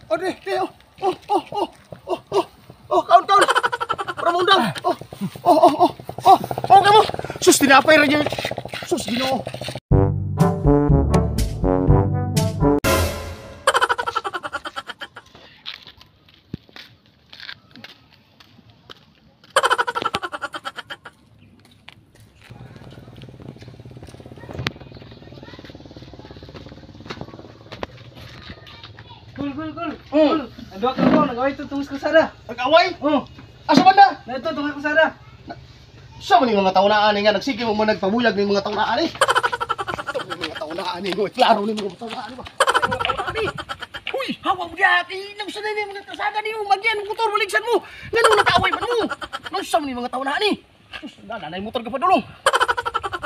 Ade, oh, oh, oh, oh, oh, oh, oh, kaon. Para mundang. Oh, kamu. Sus, tinapay ra yun. Sus, Ginoo. Kul. Ando ka ko, nagaway to tungos kusada. Nag-away? Oh, Asa man na? na ito tungos kusada. Sa man yung mga taunaan nga, nagsige mo nagpabuyag ng mga taunaan eh. Ito yung mga taunaan eh, klaro ng mga taunaan ba? Mga taunaan eh. Uy, hawa mo diyat eh, nagsanay na yung mga kasaga niyo, magyan, motor, maligsan mo. Ganun nag-away man mo. Nagsa man yung mga taunaan eh. Sus, nanay motor ka pa dulong.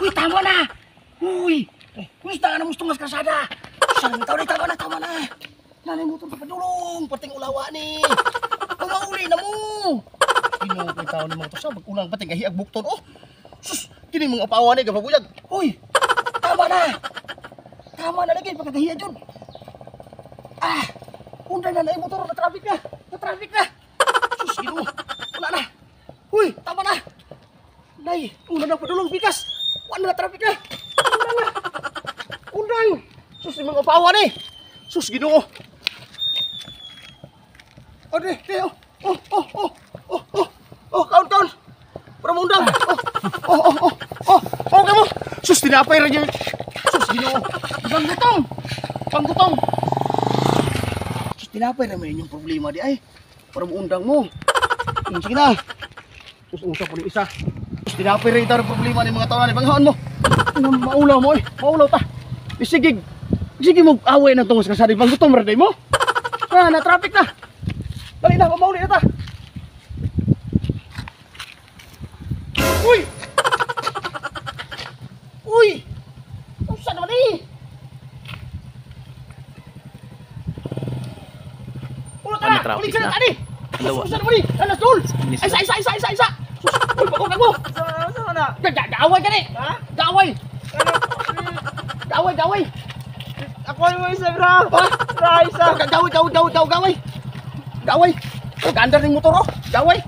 Uy, tama na. Uy, saan na mo tungas kasada. Saan mo tama na. Nanay motor ka pa dulong, pating ulawa ni. Pamauli na mo. Ginoo kay tao ni mga tusa, mag-ulang pating gahiag bukton. Oh, sus, kini mga apawan ni gababuyag. Uy, tama na lagi pagkagahiya dyan. Unday na motor, na-traffic na. Sus, ginoo, wala na. Uy, tama na. Nay, una na padulong bigas. Wala na traffic na. Undang. Sus, yung mga apawan ni. Sus, ginoo. Ade, oh, kaon. Para mundang. Oh, kamu. Sus, tinapay ra yun. Sus, Ginoo. Panggutong. Sus, tinapay ra man yung problema di ay. Para mundang mo. Sige na. Sus, usap po ng isa. Sus, tinapay ra ito ang problema ng mga taon na panghon mo. Maulaw mo eh. Maulaw ta. Sige mo away na tungos kasari. Panggutong ra day mo. Na-traffic na. Dali na, pamauli na ta. Uy! Saan naman eh? Ulo ka na! Ulit ka na tani! Saan naman eh? Alas dul! Isa! Uy, bakong mo! Sama na. Gaway ka ni! Ha? Gaway! Ako yung isa bra. Ha? Bra isa. Gaway! Ganda rin motor oh! Gaway!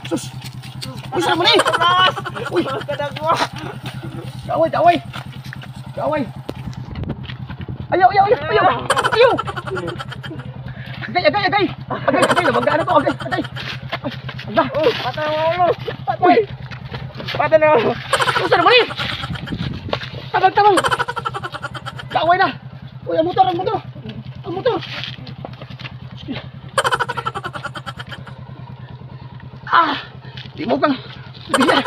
Sus! Uy, saan naman eh? Uy! Kadagwa. Gaway! Ayaw! Agay! Nabanggaan na to, agay! Agay! Patay mo ulo. Patay na ulo. Saan naman eh? Tabang! Gaway na! Uy, ang motor! Di mo kang biya!